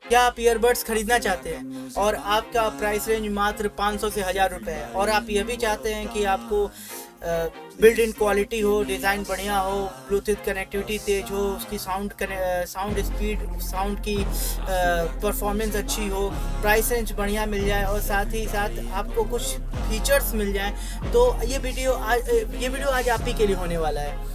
क्या आप ईयरबड्स खरीदना चाहते हैं और आपका प्राइस रेंज मात्र 500 से 1000 रुपये है, और आप यह भी चाहते हैं कि आपको बिल्ड इन क्वालिटी हो, डिज़ाइन बढ़िया हो, ब्लूटूथ कनेक्टिविटी तेज हो, उसकी साउंड स्पीड, साउंड की परफॉर्मेंस अच्छी हो, प्राइस रेंज बढ़िया मिल जाए और साथ ही साथ आपको कुछ फीचर्स मिल जाएं, तो ये वीडियो आज आप ही के लिए होने वाला है।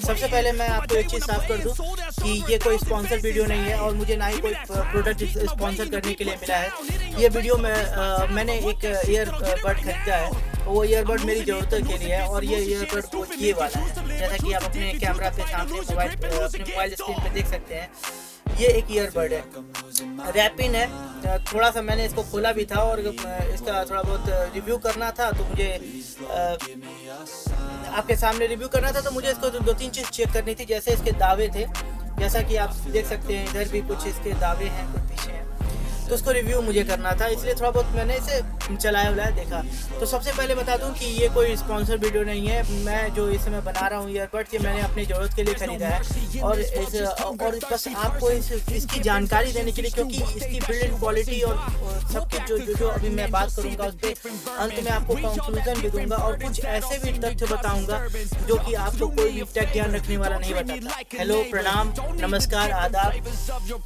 सबसे पहले मैं आपको एक चीज़ साफ कर दूं कि ये कोई स्पॉन्सर वीडियो नहीं है और मुझे ना ही कोई प्रोडक्ट स्पॉन्सर करने के लिए मिला है। ये वीडियो में मैंने एक ईयरबड खरीदा है, वो ईयरबड मेरी ज़रूरत के लिए है और ये ईयरबड वो ये वाला है, जैसा कि आप अपने कैमरा पे सामने अपने मोबाइल स्क्रीन पे देख सकते हैं। ये एक ईयरबड है, रैपिन है। थोड़ा सा मैंने इसको खोला भी था और इसका थोड़ा बहुत रिव्यू करना था, तो मुझे आपके सामने रिव्यू करना था, तो मुझे इसको दो तीन चीज़ चेक करनी थी। जैसे इसके दावे थे, जैसा कि आप देख सकते हैं इधर भी कुछ इसके दावे हैं, कुछ पीछे हैं, तो उसको रिव्यू मुझे करना था, इसलिए थोड़ा बहुत मैंने इसे चलाया देखा। तो सबसे पहले बता दूं कि ये कोई स्पॉन्सर वीडियो नहीं है। मैं जो इस समय बना रहा हूँ ईयरबड, ये मैंने अपनी ज़रूरत के लिए ख़रीदा है और बस आपको इसकी जानकारी देने के लिए, क्योंकि इसकी बिल्ड क्वालिटी और सबकी जो अभी मैं बात करूँगा उस पर अंत में आपको कंक्लूजन भी दूंगा और कुछ ऐसे भी तथ्य बताऊँगा जो कि आपको कोई भी टेक ज्ञान रखने वाला नहीं बताता। हेलो, प्रणाम, नमस्कार, आदाब,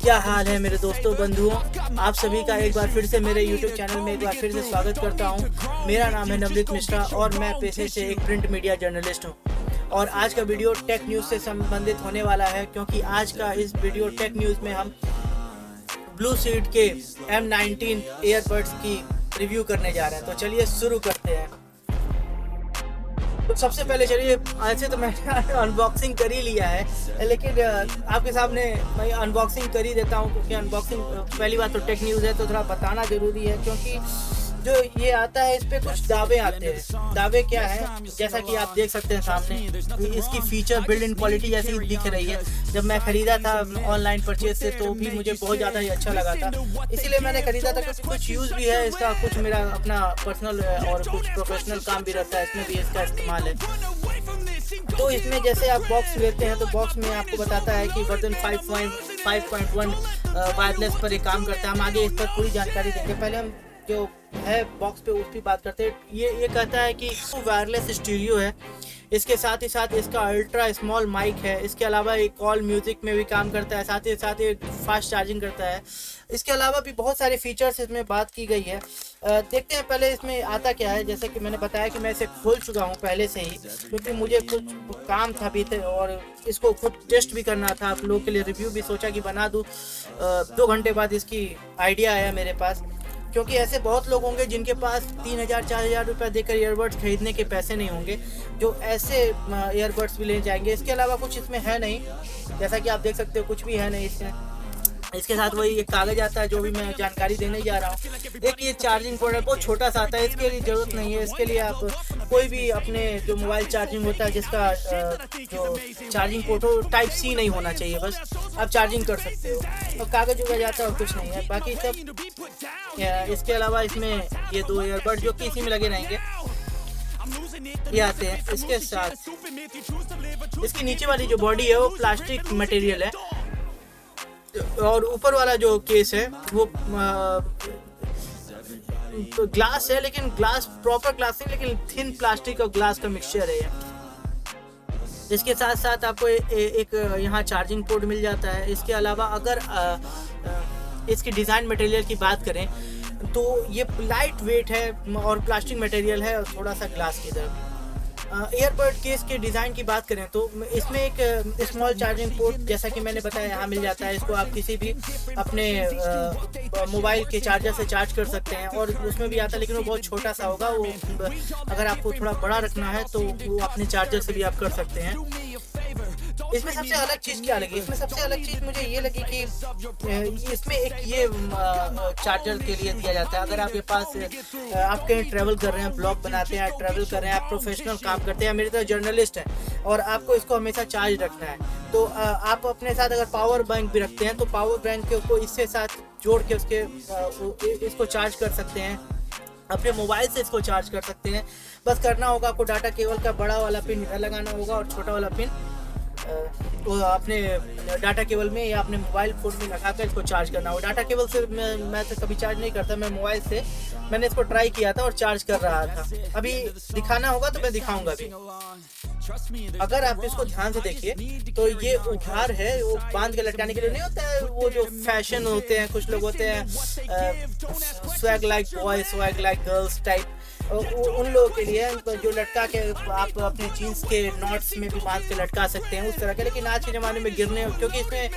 क्या हाल है मेरे दोस्तों, बंधुओं। आप सभी का एक बार फिर से मेरे YouTube चैनल में एक बार फिर से स्वागत करता हूं। मेरा नाम है नवनीत मिश्रा और मैं पेशे से एक प्रिंट मीडिया जर्नलिस्ट हूं। और आज का वीडियो टेक न्यूज़ से संबंधित होने वाला है, क्योंकि आज का इस वीडियो टेक न्यूज़ में हम ब्लू सीड के M19 ईयरबड्स की रिव्यू करने जा रहे हैं। तो चलिए शुरू करते हैं। तो सबसे पहले चलिए, ऐसे तो मैंने अनबॉक्सिंग कर ही लिया है, लेकिन आपके सामने मैं अनबॉक्सिंग कर ही देता हूँ, क्योंकि अनबॉक्सिंग पहली बात तो टेक न्यूज़ है तो थोड़ा बताना ज़रूरी है, क्योंकि जो ये आता है इस पर कुछ दावे आते हैं। दावे क्या है, जैसा कि आप देख सकते हैं सामने, इसकी फीचर बिल्ड इन क्वालिटी जैसी दिख रही है। जब मैं ख़रीदा था ऑनलाइन परचेज से तो भी मुझे बहुत ज़्यादा ही अच्छा लगा था, इसीलिए मैंने ख़रीदा था, क्योंकि कुछ यूज़ भी है इसका, कुछ मेरा अपना पर्सनल और कुछ प्रोफेशनल काम भी रहता है, इसमें भी इसका इस्तेमाल है। तो इसमें जैसे आप बॉक्स लेते हैं तो बॉक्स में आपको बताता है कि वर्जन 5.1 वायरलेस पर ये काम करता है। हम आगे इस पर पूरी जानकारी देंगे, पहले हम जो है बॉक्स पे उसकी बात करते हैं। ये कहता है कि वायरलेस स्टीरियो है, इसके साथ ही साथ इसका अल्ट्रा स्मॉल माइक है, इसके अलावा एक कॉल म्यूज़िक में भी काम करता है, साथ ही साथ ये फास्ट चार्जिंग करता है। इसके अलावा भी बहुत सारे फीचर्स इसमें बात की गई है। देखते हैं पहले इसमें आता क्या है। जैसे कि मैंने बताया कि मैं इसे खोल चुका हूँ पहले से ही, क्योंकि मुझे कुछ काम था भी थे और इसको खुद टेस्ट भी करना था, आप लोगों के लिए रिव्यू भी सोचा कि बना दूँ। 2 घंटे बाद इसकी आइडिया आया मेरे पास, क्योंकि ऐसे बहुत लोग होंगे जिनके पास 3000-4000 रुपये देकर ईयरबड्स खरीदने के पैसे नहीं होंगे, जो ऐसे ईयरबड्स भी ले जाएंगे। इसके अलावा कुछ इसमें है नहीं, जैसा कि आप देख सकते हो, कुछ भी है नहीं इसमें। इसके साथ वही एक कागज़ आता है जो भी मैं जानकारी देने जा रहा हूँ। एक ये चार्जिंग पोर्ट बहुत छोटा सा आता है, इसके लिए ज़रूरत नहीं है। इसके लिए आप कोई भी अपने जो मोबाइल चार्जिंग होता है, जिसका जो चार्जिंग पोर्ट हो, टाइप C नहीं होना चाहिए, बस आप चार्जिंग कर सकते हो। और कागज़ उगा जाता है और कुछ नहीं है, बाकी सब। इसके अलावा इसमें ये 2 ईयरबड जो कि इसी में लगे रहेंगे ये आते हैं। इसके साथ इसकी नीचे वाली जो बॉडी है वो प्लास्टिक मटेरियल है, और ऊपर वाला जो केस है वो ग्लास है, लेकिन ग्लास प्रॉपर ग्लास नहीं, लेकिन थिन प्लास्टिक और ग्लास का मिक्सचर है ये। इसके साथ साथ आपको एक यहाँ चार्जिंग पोर्ट मिल जाता है। इसके अलावा अगर इसकी डिज़ाइन मटेरियल की बात करें तो ये लाइट वेट है और प्लास्टिक मटेरियल है और थोड़ा सा ग्लास की तरफ। ईयरबड केस के डिज़ाइन की बात करें तो इसमें एक स्मॉल चार्जिंग पोर्ट, जैसा कि मैंने बताया, यहाँ मिल जाता है। इसको आप किसी भी अपने मोबाइल के चार्जर से चार्ज कर सकते हैं, और उसमें भी आता है, लेकिन वो बहुत छोटा सा होगा। वो अगर आपको थोड़ा बड़ा रखना है तो वो अपने चार्जर से भी आप कर सकते हैं। इसमें सबसे अलग चीज़ क्या लगी, इसमें सबसे अलग चीज़ मुझे ये लगी कि इसमें एक ये चार्जर के लिए दिया जाता है। अगर आपके पास आप कहीं ट्रैवल कर रहे हैं, ब्लॉग बनाते हैं, ट्रैवल कर रहे हैं, आप प्रोफेशनल काम करते हैं, मेरी तरह जर्नलिस्ट है, और आपको इसको हमेशा चार्ज रखना है, तो आप अपने साथ अगर पावर बैंक भी रखते हैं तो पावर बैंक को इससे साथ जोड़ के इसको चार्ज कर सकते हैं। अपने मोबाइल से इसको चार्ज कर सकते हैं। बस करना होगा आपको डाटा केबल का बड़ा वाला पिन इधर लगाना होगा और छोटा वाला पिन वो अपने डाटा केबल में या अपने मोबाइल फ़ोन में लगा कर इसको चार्ज करना होगा। डाटा केबल से मैं तो कभी चार्ज नहीं करता, मैं मोबाइल से मैंने इसको ट्राई किया था और चार्ज कर रहा था। अभी दिखाना होगा तो मैं दिखाऊंगा अभी। अगर आप इसको ध्यान से देखिए तो ये उघार है, वो बांध के लटकाने के लिए नहीं होता है, वो जो फैशन होते हैं, कुछ लोग होते हैं swag like boy swag like girls type, उन लोगों के लिए जो लटका के आप अपने जीन्स के नॉट्स में भी बांध के लटका सकते हैं उस तरह के। लेकिन आज के ज़माने में गिरने, क्योंकि इसमें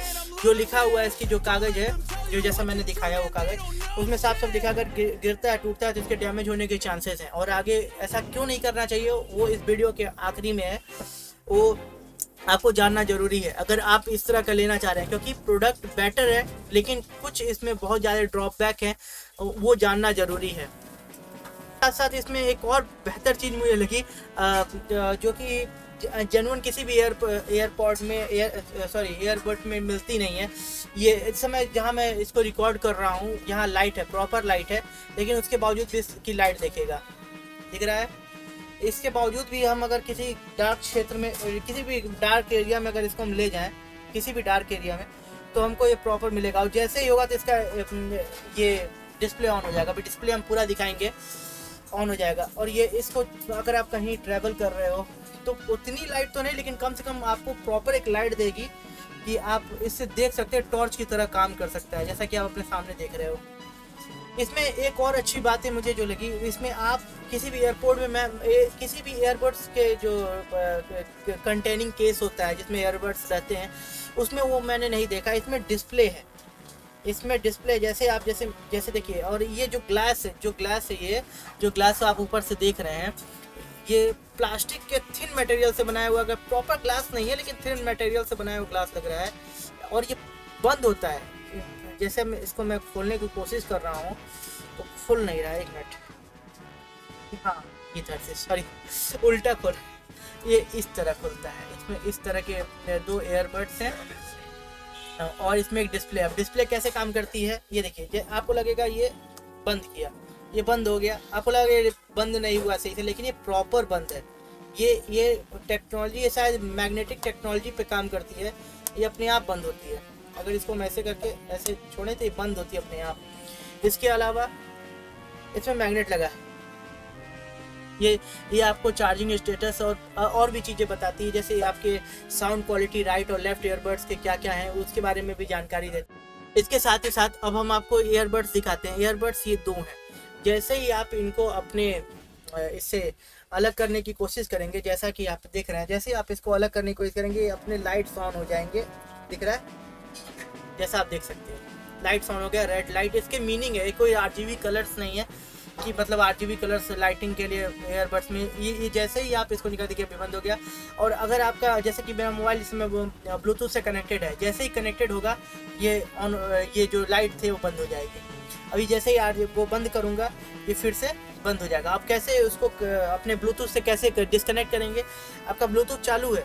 जो लिखा हुआ है, इसकी जो कागज़ है, जो जैसा मैंने दिखाया वो कागज़, उसमें साफ साफ दिखा अगर गिरता है टूटता है तो इसके डैमेज होने के चांसेस हैं। और आगे ऐसा क्यों नहीं करना चाहिए वो इस वीडियो के आखिरी में है, वो आपको जानना जरूरी है अगर आप इस तरह का लेना चाह रहे हैं, क्योंकि प्रोडक्ट बेटर है लेकिन कुछ इसमें बहुत ज़्यादा ड्रॉबैक हैं, वो जानना ज़रूरी है। साथ साथ इसमें एक और बेहतर चीज़ मुझे लगी जो कि जेन्युइन किसी भी एयरपोर्ट में एयरबड में मिलती नहीं है। ये इस समय जहाँ मैं इसको रिकॉर्ड कर रहा हूँ यहाँ लाइट है, प्रॉपर लाइट है, लेकिन उसके बावजूद भी इसकी लाइट दिखेगा, दिख रहा है। इसके बावजूद भी हम अगर किसी डार्क क्षेत्र में, किसी भी डार्क एरिया में अगर इसको हम ले जाएं, किसी भी डार्क एरिया में, तो हमको ये प्रॉपर मिलेगा। और जैसे ही होगा तो इसका ये डिस्प्ले ऑन हो जाएगा। अभी डिस्प्ले हम पूरा दिखाएंगे, ऑन हो जाएगा। और ये इसको अगर आप कहीं ट्रैवल कर रहे हो तो उतनी लाइट तो नहीं, लेकिन कम से कम आपको प्रॉपर एक लाइट देगी कि आप इससे देख सकते हैं, टॉर्च की तरह काम कर सकता है, जैसा कि आप अपने सामने देख रहे हो। इसमें एक और अच्छी बात है मुझे जो लगी, इसमें आप किसी भी एयरपोर्ट में किसी भी एयरबड्स के जो कंटेनिंग केस होता है जिसमें एयरबड्स रहते हैं, उसमें वो मैंने नहीं देखा। इसमें डिस्प्ले है, इसमें डिस्प्ले जैसे आप जैसे देखिए। और ये जो ग्लास है ये जो ग्लास आप ऊपर से देख रहे हैं, ये प्लास्टिक के थिन मटेरियल से बनाया हुआ, अगर प्रॉपर ग्लास नहीं है लेकिन थिन मटेरियल से बनाया हुआ ग्लास लग रहा है। और ये बंद होता है, जैसे मैं खोलने की कोशिश कर रहा हूँ तो खुल नहीं रहा है। एक मिनट, हाँ इधर से, सॉरी उल्टा खोल, ये इस तरह खुलता है। इसमें इस तरह के 2 एयरबड्स हैं और इसमें एक डिस्प्ले। अब डिस्प्ले कैसे काम करती है ये देखिए। आपको लगेगा ये बंद किया, ये बंद हो गया, आपको लगेगा ये बंद नहीं हुआ सही से, लेकिन ये प्रॉपर बंद है। ये टेक्नोलॉजी, ये शायद मैग्नेटिक टेक्नोलॉजी पे काम करती है, ये अपने आप बंद होती है। अगर इसको हम ऐसे करके ऐसे छोड़े तो ये बंद होती है अपने आप। इसके अलावा इसमें मैग्नेट लगा है, ये आपको चार्जिंग स्टेटस और भी चीज़ें बताती है, जैसे आपके साउंड क्वालिटी, राइट और लेफ्ट ईयरबड्स के क्या क्या हैं उसके बारे में भी जानकारी देती है। इसके साथ ही साथ अब हम आपको ईयरबड्स दिखाते हैं। ईयरबड्स ये 2 हैं, जैसे ही आप इनको अपने इससे अलग करने की कोशिश करेंगे, जैसा कि आप देख रहे हैं, जैसे ही आप इसको अलग करने की कोशिश करेंगे अपने लाइट्स ऑन हो जाएंगे, दिख रहा है जैसा आप देख सकते हैं, लाइट्स ऑन हो गया, रेड लाइट। इसके मीनिंग है, कोई RGB कलर्स नहीं है कि मतलब RGB कलर्स लाइटिंग के लिए एयरबड्स में ये जैसे ही आप इसको निकाल दीजिए बंद हो गया। और अगर आपका जैसे कि मेरा मोबाइल इसमें ब्लूटूथ से कनेक्टेड है, जैसे ही कनेक्टेड होगा ये जो लाइट थे वो बंद हो जाएगी। अभी जैसे ही वो बंद करूँगा ये फिर से बंद हो जाएगा। आप कैसे उसको अपने ब्लूटूथ से कैसे डिस्कनेक्ट करेंगे? आपका ब्लूटूथ चालू है,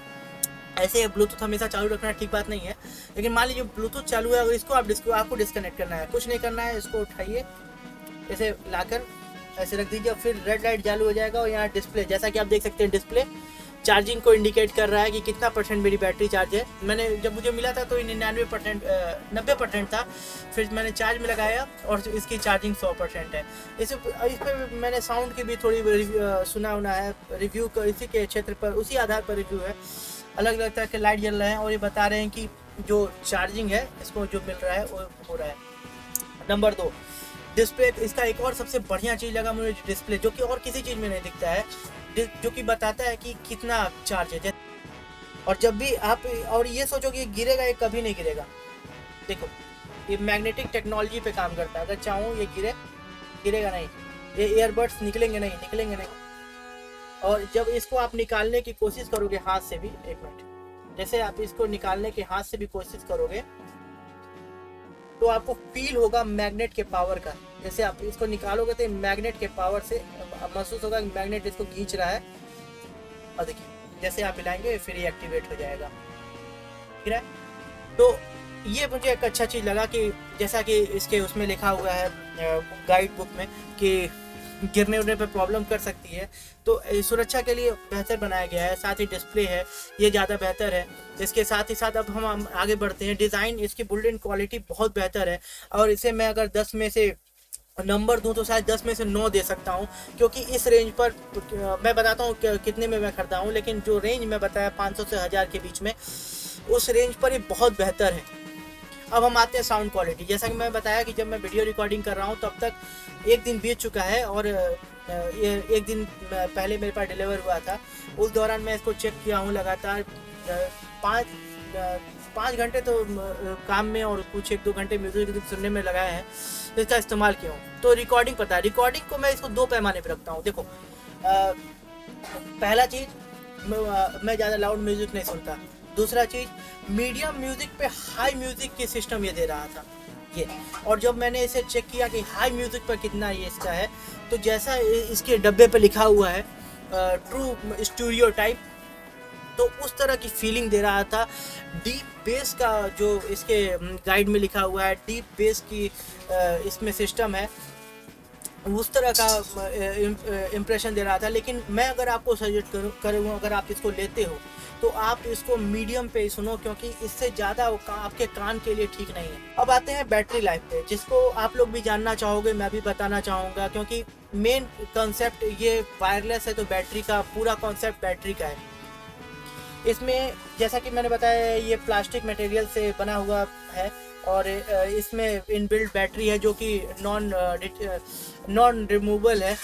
ऐसे ब्लूटूथ हमेशा चालू रखना ठीक बात नहीं है, लेकिन मान लीजिए ब्लूटूथ चालू है, अगर इसको आपको डिस्कनेक्ट करना है, कुछ नहीं करना है, इसको उठाइए ऐसे लाकर ऐसे रख दीजिए, फिर रेड लाइट चालू हो जाएगा। और यहाँ डिस्प्ले, जैसा कि आप देख सकते हैं, डिस्प्ले चार्जिंग को इंडिकेट कर रहा है कि कितना % मेरी बैटरी चार्ज है। मैंने जब मुझे मिला था तो 99% 90% था, फिर मैंने चार्ज में लगाया और इसकी चार्जिंग 100% है। इस पर मैंने साउंड की भी थोड़ी सुना है, रिव्यू इसी के क्षेत्र पर, उसी आधार पर रिव्यू है। अलग अलग तरह के लाइट जल रहे हैं और ये बता रहे हैं कि जो चार्जिंग है इसको जो मिल रहा है वो हो रहा है। Number 2, display. इसका एक और सबसे बढ़िया चीज़ लगा मुझे डिस्प्ले, जो कि और किसी चीज़ में नहीं दिखता है, जो कि बताता है कि कितना चार्ज है। और जब भी आप और ये सोचो कि ये गिरेगा, ये कभी नहीं गिरेगा। देखो ये मैग्नेटिक टेक्नोलॉजी पे काम करता है, अगर चाहूँ ये गिरेगा नहीं, ये ईयरबड्स निकलेंगे नहीं। और जब इसको आप निकालने की कोशिश करोगे हाथ से भी, एक मिनट, जैसे आप इसको निकालने के हाथ से भी कोशिश करोगे तो आपको फील होगा मैग्नेट के पावर का। जैसे आप इसको निकालोगे तो मैग्नेट के पावर से महसूस होगा कि मैग्नेट इसको खींच रहा है। और देखिए जैसे आप हिलाएंगे फिर ये एक्टिवेट हो जाएगा, ठीक है। तो ये मुझे एक अच्छा चीज़ लगा कि जैसा कि इसके उसमें लिखा हुआ है गाइड बुक में कि गिरने उड़ने पर प्रॉब्लम कर सकती है। तो सुरक्षा के लिए बेहतर बनाया गया है। साथ ही डिस्प्ले है ये ज़्यादा बेहतर है। इसके साथ ही साथ अब हम आगे बढ़ते हैं। डिज़ाइन इसकी बिल्ड इन क्वालिटी बहुत बेहतर है और इसे मैं अगर 10 में से नंबर दूं तो शायद 10 में से 9 दे सकता हूं, क्योंकि इस रेंज पर मैं बताता हूं कितने में मैं खरीदा हूं, लेकिन जो रेंज मैं बताया 500 से 1000 के बीच में, उस रेंज पर ये बहुत बेहतर है। अब हम आते हैं साउंड क्वालिटी। जैसा कि मैं बताया कि जब मैं वीडियो रिकॉर्डिंग कर रहा हूं तब तक एक दिन बीत चुका है और एक दिन पहले मेरे पास डिलीवर हुआ था। उस दौरान मैं इसको चेक किया हूँ लगातार। 5 घंटे तो काम में और कुछ 1-2 घंटे म्यूजिक सुनने में लगाए हैं, तो इसका इस्तेमाल किया हूँ। तो रिकॉर्डिंग पता है, रिकॉर्डिंग को मैं इसको 2 पैमाने पर रखता हूँ। देखो पहला चीज़ मैं ज़्यादा लाउड म्यूजिक नहीं सुनता। दूसरा चीज़ मीडियम म्यूजिक पे हाई म्यूजिक की सिस्टम ये दे रहा था ये। और जब मैंने इसे चेक किया कि हाई म्यूजिक पर कितना ये इसका है, तो जैसा इसके डब्बे पे लिखा हुआ है ट्रू स्टूडियो टाइप, तो उस तरह की फीलिंग दे रहा था। डीप बेस का जो इसके गाइड में लिखा हुआ है, डीप बेस की इसमें सिस्टम है, उस तरह का इम्प्रेशन दे रहा था। लेकिन मैं अगर आपको सजेस्ट करूँ अगर आप इसको लेते हो तो आप इसको मीडियम पे ही सुनो, क्योंकि इससे ज़्यादा आपके कान के लिए ठीक नहीं है। अब आते हैं बैटरी लाइफ पे, जिसको आप लोग भी जानना चाहोगे, मैं भी बताना चाहूँगा, क्योंकि मेन कंसेप्ट ये वायरलेस है तो बैटरी का पूरा कॉन्सेप्ट बैटरी का है। इसमें जैसा कि मैंने बताया ये प्लास्टिक मटेरियल से बना हुआ है और इसमें इनबिल्ट बैटरी है जो कि नॉन रिमूवेबल है।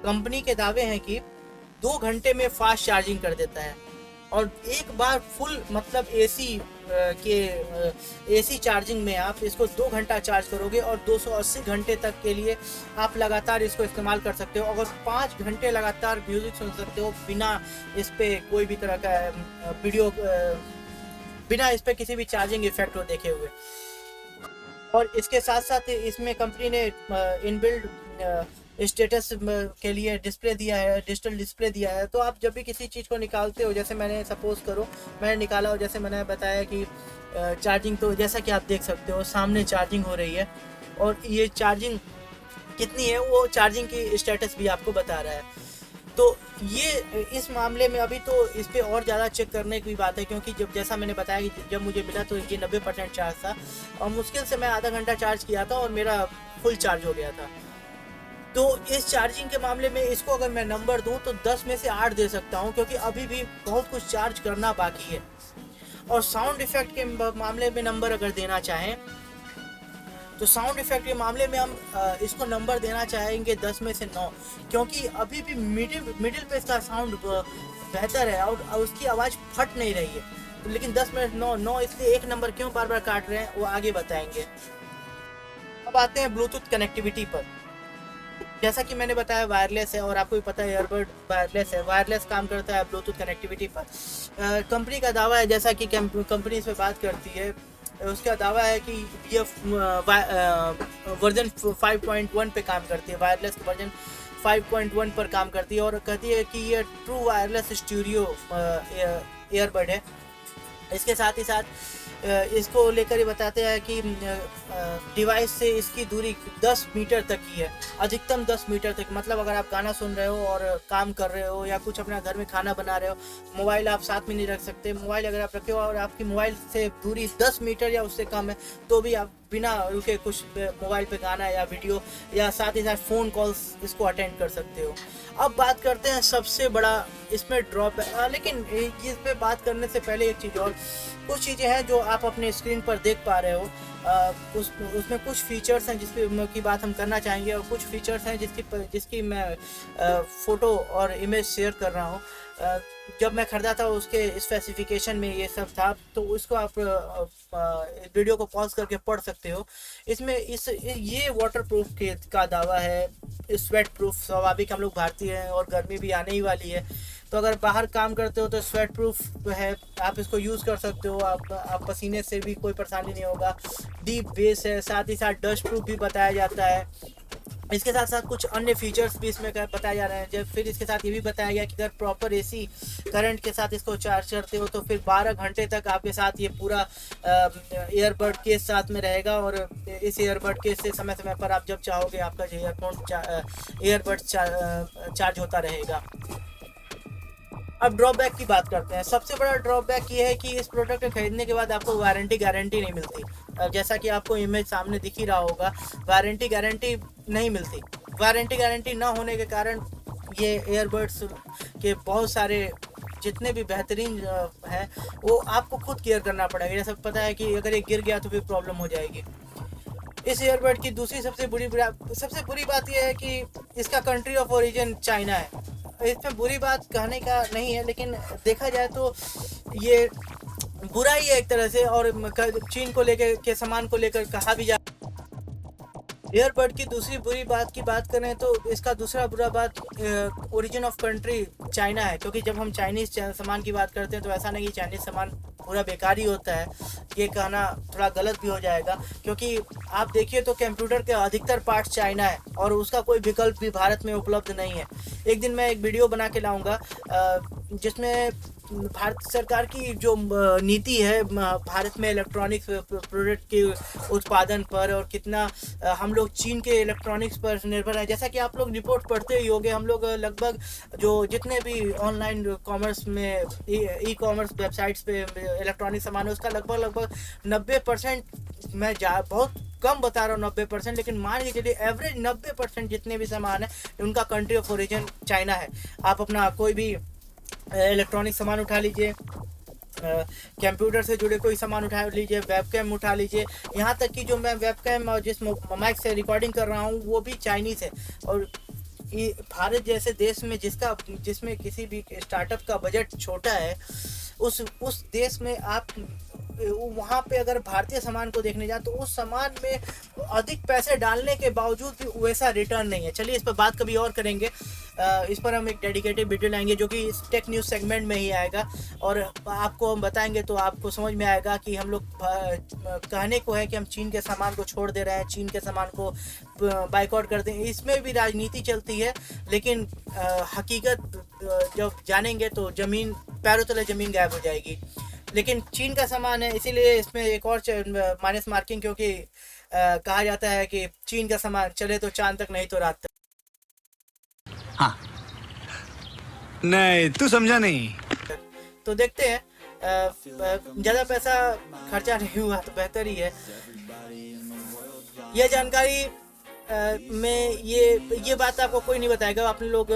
कंपनी के दावे हैं कि 2 घंटे में फास्ट चार्जिंग कर देता है और एक बार फुल मतलब एसी चार्जिंग में आप इसको 2 घंटा चार्ज करोगे और 280 घंटे तक के लिए आप लगातार इसको इस्तेमाल कर सकते हो। अगर 5 घंटे लगातार म्यूजिक सुन सकते हो बिना इस पर कोई भी तरह का वीडियो, बिना इस पर किसी भी चार्जिंग इफेक्ट को देखे हुए। और इसके साथ साथ इसमें कंपनी ने इनबिल्ड स्टेटस के लिए डिस्प्ले दिया है, डिजिटल डिस्प्ले दिया है। तो आप जब भी किसी चीज़ को निकालते हो, जैसे मैंने सपोज करो मैंने निकाला और जैसे मैंने बताया कि चार्जिंग, तो जैसा कि आप देख सकते हो सामने चार्जिंग हो रही है और ये चार्जिंग कितनी है वो चार्जिंग की स्टेटस भी आपको बता रहा है। तो ये इस मामले में अभी तो इस पर और ज़्यादा चेक करने की बात है, क्योंकि जब जैसा मैंने बताया कि जब मुझे मिला तो ये 90% चार्ज था और मुश्किल से मैं आधा घंटा चार्ज किया था और मेरा फुल चार्ज हो गया था। तो इस चार्जिंग के मामले में इसको अगर मैं नंबर दूं तो 10 में से 8 दे सकता हूं, क्योंकि अभी भी बहुत कुछ चार्ज करना बाकी है। और साउंड इफेक्ट के मामले में नंबर अगर देना चाहें तो साउंड इफेक्ट के मामले में हम इसको नंबर देना चाहेंगे 10 में से 9, क्योंकि अभी भी मिडिल पे इसका साउंड बेहतर है और उसकी आवाज़ फट नहीं रही है। तो लेकिन 10 में 9 इसलिए एक नंबर क्यों बार बार काट रहे हैं वो आगे बताएंगे। अब आते हैं ब्लूटूथ कनेक्टिविटी पर। जैसा कि मैंने बताया वायरलेस है और आपको भी पता है ईयरबड वायरलेस है, वायरलेस काम करता है ब्लूटूथ कनेक्टिविटी पर। कंपनी का दावा है, जैसा कि कंपनी इस पर बात करती है, उसका दावा है कि ये वर्जन 5.1 पे काम करती है, वायरलेस वर्जन 5.1 पर काम करती है और कहती है कि ये ट्रू वायरलेस स्टूडियो ईयरबड है। इसके साथ ही साथ इसको लेकर ये बताते हैं कि डिवाइस से इसकी दूरी 10 मीटर तक की है, अधिकतम 10 मीटर तक। मतलब अगर आप गाना सुन रहे हो और काम कर रहे हो या कुछ अपना घर में खाना बना रहे हो, मोबाइल आप साथ में नहीं रख सकते। मोबाइल अगर आप रखे हो और आपकी मोबाइल से दूरी 10 मीटर या उससे कम है तो भी आप बिना रुके कुछ मोबाइल पे गाना या वीडियो या साथ ही साथ फ़ोन कॉल्स इसको अटेंड कर सकते हो। अब बात करते हैं सबसे बड़ा इसमें ड्रॉप है, लेकिन इस पे बात करने से पहले एक चीज़ और, कुछ चीज़ें हैं जो आप अपने स्क्रीन पर देख पा रहे हो। उसमें कुछ फीचर्स हैं की बात हम करना चाहेंगे और कुछ फीचर्स हैं जिसकी मैं फ़ोटो और इमेज शेयर कर रहा हूँ। जब मैं ख़रीदा था उसके स्पेसिफिकेशन में ये सब था, तो उसको आप वीडियो को पॉज करके पढ़ सकते हो। इसमें ये वाटरप्रूफ का दावा है, स्वेट प्रूफ। स्वाभाविक हम लोग भारतीय हैं और गर्मी भी आने ही वाली है, तो अगर बाहर काम करते हो तो स्वेट प्रूफ है, आप इसको यूज़ कर सकते हो। आप पसीने से भी कोई परेशानी नहीं होगा। डीप बेस है, साथ ही साथ डस्ट प्रूफ भी बताया जाता है। इसके साथ साथ कुछ अन्य फीचर्स भी इसमें बताए जा रहे हैं। जब फिर इसके साथ ये भी बताया गया कि अगर प्रॉपर एसी करंट के साथ इसको चार्ज करते हो तो फिर 12 घंटे तक आपके साथ ये पूरा ईयरबड केस साथ में रहेगा, और इस ईयरबड केस से समय समय पर आप जब चाहोगे आपका जो ईयरबड चार्ज होता रहेगा। अब ड्रॉबैक की बात करते हैं। सबसे बड़ा ड्रॉबैक ये है कि इस प्रोडक्ट को खरीदने के बाद आपको वारंटी गारंटी नहीं मिलती। जैसा कि आपको इमेज सामने दिख ही रहा होगा, वारंटी गारंटी नहीं मिलती। वारंटी गारंटी ना होने के कारण ये ईयरबड्स के बहुत सारे जितने भी बेहतरीन है वो आपको खुद केयर करना पड़ेगा। जैसा पता है कि अगर ये गिर गया तो फिर प्रॉब्लम हो जाएगी। इस ईयरबड की दूसरी सबसे बुरी बात यह है कि इसका कंट्री ऑफ ओरिजिन चाइना है। इसमें बुरी बात कहने का नहीं है, लेकिन देखा जाए तो ये बुरा ही है एक तरह से, और चीन को लेकर के सामान को लेकर कहा भी जा। ईयरबड की दूसरी बुरी बात की बात करें तो इसका दूसरा बुरा बात ओरिजिन ऑफ कंट्री चाइना है, क्योंकि जब हम चाइनीज़ सामान की बात करते हैं तो ऐसा नहीं कि चाइनीज़ सामान पूरा बेकार ही होता है, ये कहना थोड़ा गलत भी हो जाएगा। क्योंकि आप देखिए तो कंप्यूटर के अधिकतर पार्ट चाइना है और उसका कोई विकल्प भी भारत में उपलब्ध नहीं है। एक दिन मैं एक वीडियो बना के लाऊंगा जिसमें भारत सरकार की जो नीति है भारत में इलेक्ट्रॉनिक्स प्रोडक्ट के उत्पादन पर, और कितना हम लोग चीन के इलेक्ट्रॉनिक्स पर निर्भर है। जैसा कि आप लोग रिपोर्ट पढ़ते ही होंगे, हम लोग लगभग जो जितने भी ऑनलाइन कॉमर्स में ई कॉमर्स वेबसाइट्स पे इलेक्ट्रॉनिक सामान है उसका लगभग 90%, मैं बहुत कम बता रहा हूँ 90%, लेकिन मान के चलिए एवरेज 90% जितने भी सामान है उनका कंट्री ऑफ ओरिजिन चाइना है। आप अपना कोई भी इलेक्ट्रॉनिक सामान उठा लीजिए, कंप्यूटर से जुड़े कोई सामान उठा लीजिए, वेबकैम उठा लीजिए, यहाँ तक कि जो मैं वेबकैम और जिस माइक से रिकॉर्डिंग कर रहा हूँ वो भी चाइनीज़ है। और भारत जैसे देश में जिसमें किसी भी स्टार्टअप का बजट छोटा है, उस देश में आप वहाँ पे अगर भारतीय सामान को देखने जाए तो उस सामान में अधिक पैसे डालने के बावजूद भी वैसा रिटर्न नहीं है। चलिए इस पर बात कभी और करेंगे, इस पर हम एक डेडिकेटेड वीडियो लाएंगे जो कि इस टेक न्यूज़ सेगमेंट में ही आएगा, और आपको हम बताएंगे तो आपको समझ में आएगा कि हम लोग कहने को है कि हम चीन के सामान को छोड़ दे रहे हैं, चीन के सामान को बाइकआउट कर दें। इसमें भी राजनीति चलती है, लेकिन हकीकत जब जानेंगे तो ज़मीन पैरों तले ज़मीन गायब हो जाएगी। लेकिन चीन का सामान है, इसीलिए इसमें एक और माइनस मार्किंग, क्योंकि कहा जाता है कि चीन का सामान चले तो चांद तक नहीं तो रात तक। हाँ नहीं तू समझा नहीं। तो देखते हैं, ज़्यादा पैसा खर्चा नहीं हुआ तो बेहतर ही है। यह जानकारी में ये बात आपको कोई नहीं बताएगा। आपने लोग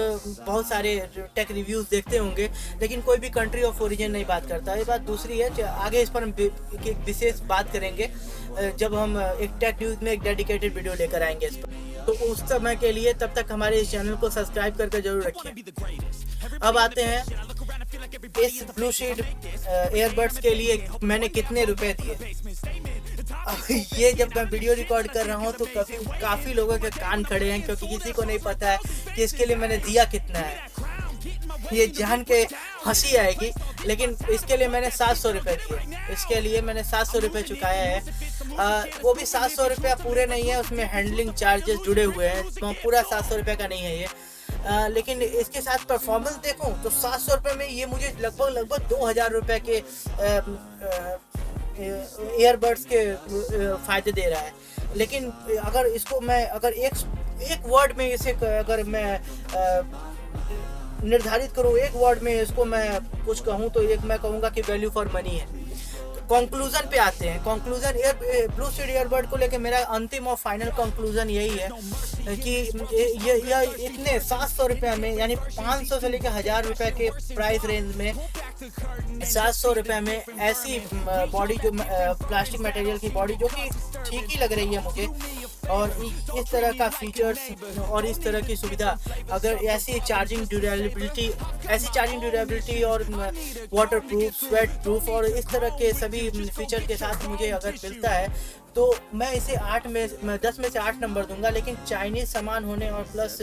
बहुत सारे टेक रिव्यूज़ देखते होंगे, लेकिन कोई भी कंट्री ऑफ ओरिजिन नहीं बात करता। ये बात दूसरी है, आगे इस पर हम एक विशेष बात करेंगे जब हम एक टेक न्यूज़ में एक डेडिकेटेड वीडियो लेकर आएंगे इस पर। तो उस समय के लिए तब तक हमारे इस चैनल को सब्सक्राइब करके जरूर रखिए। अब आते हैं इस ब्लू शीट ईयरबड्स के लिए मैंने कितने रुपए दिए। ये जब मैं वीडियो रिकॉर्ड कर रहा हूँ तो काफ़ी लोगों के कान खड़े हैं, क्योंकि किसी को नहीं पता है कि इसके लिए मैंने दिया कितना है। ये जान के हंसी आएगी, लेकिन इसके लिए मैंने 700 रुपये दिए। इसके लिए मैंने 700 रुपये चुकाया है। वो भी 700 रुपया पूरे नहीं है, उसमें हैंडलिंग चार्जेस जुड़े हुए हैं, तो पूरा 700 रुपये का नहीं है ये। लेकिन इसके साथ परफॉर्मेंस देखूं तो 700 रुपये में ये मुझे लगभग 2000 रुपये के ईयरबड्स के फ़ायदे दे रहा है। लेकिन अगर इसको मैं एक वर्ड में इसे अगर मैं निर्धारित करूँ, एक वर्ड में इसको मैं कुछ कहूँ तो मैं कहूँगा कि वैल्यू फॉर मनी है। कंक्लूजन पे आते हैं। कंक्लूजन ब्लू शीट ईयरबड को लेकर मेरा अंतिम और फाइनल कंक्लूजन यही है कि ये इतने 700 रुपये में, यानी 500 से लेकर 1000 रुपये के प्राइस रेंज में 700 रुपये में ऐसी बॉडी जो प्लास्टिक मटेरियल की बॉडी जो कि ठीक ही लग रही है मुझे, और इस तरह का फीचर्स और इस तरह की सुविधा, अगर ऐसी चार्जिंग ड्यूरेबिलिटी और वाटर प्रूफ, स्वेट प्रूफ और इस तरह के सभी फीचर के साथ मुझे अगर मिलता है तो मैं इसे 10 में से 8 नंबर दूंगा। लेकिन चाइनीज़ सामान होने और प्लस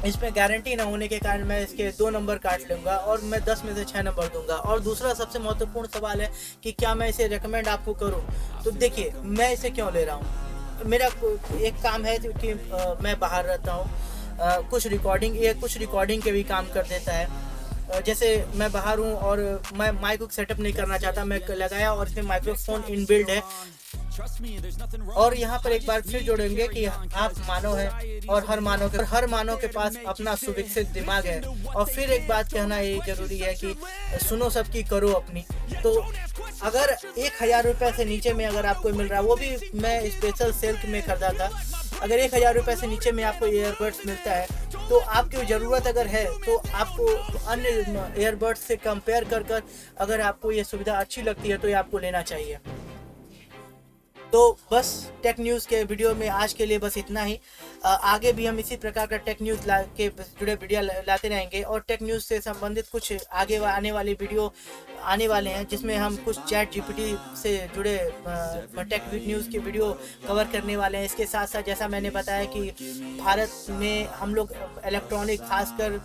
इसमें गारंटी ना होने के कारण मैं इसके 2 नंबर काट लूँगा और मैं 10 में से 6 नंबर दूंगा। और दूसरा सबसे महत्वपूर्ण सवाल है कि क्या मैं इसे रेकमेंड आपको करूँ। तो देखिए, मैं इसे क्यों ले रहा हूँ। मेरा एक काम है कि मैं बाहर रहता हूँ, कुछ रिकॉर्डिंग के भी काम कर देता है। जैसे मैं बाहर हूँ और मैं माइक को सेटअप नहीं करना चाहता, मैं लगाया और इसमें माइक्रोफोन इनबिल्ड है। और यहाँ पर एक बार फिर जोड़ेंगे कि आप मानव है और हर मानव के पास अपना सुविकसित दिमाग है। और फिर एक बात कहना ये जरूरी है कि सुनो सबकी, करो अपनी। तो अगर 1000 रुपये से नीचे में अगर आपको मिल रहा है, वो भी मैं स्पेशल सेल में खरीदा था, अगर 1000 रुपये से नीचे में आपको ईयरबड्स मिलता है तो आपकी ज़रूरत अगर है तो आपको अन्य ईयरबड्स से कंपेयर कर अगर आपको ये सुविधा अच्छी लगती है तो ये आपको लेना चाहिए। तो बस टेक न्यूज़ के वीडियो में आज के लिए बस इतना ही। आगे भी हम इसी प्रकार का टेक न्यूज़ के जुड़े वीडियो लाते रहेंगे और टेक न्यूज़ से संबंधित कुछ आगे आने वाले वीडियो आने वाले हैं, जिसमें हम कुछ चैट जीपीटी से जुड़े टेक न्यूज़ की वीडियो कवर करने वाले हैं। इसके साथ साथ जैसा मैंने बताया कि भारत में हम लोग इलेक्ट्रॉनिक, खासकर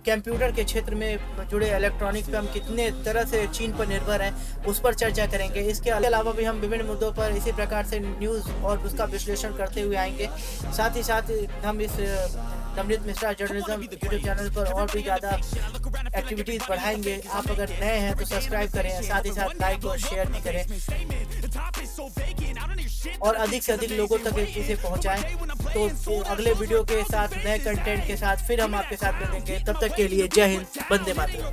कंप्यूटर के क्षेत्र में जुड़े इलेक्ट्रॉनिक्स पे हम कितने तरह से चीन पर निर्भर हैं, उस पर चर्चा करेंगे। इसके अलावा भी हम विभिन्न मुद्दों पर इसी प्रकार से न्यूज़ और उसका विश्लेषण करते हुए आएंगे। साथ ही साथ हम इस Navneet Mishra journalism YouTube channel पर और भी ज़्यादा एक्टिविटीज़ बढ़ाएंगे। आप अगर नए हैं तो सब्सक्राइब करें, साथ ही साथ लाइक और शेयर भी करें और अधिक से अधिक लोगों तक इसे पहुंचाएं। तो अगले वीडियो के साथ, नए कंटेंट के साथ फिर हम आपके साथ मिलेंगे। तब तक के लिए जय हिंद, वंदे मातरम।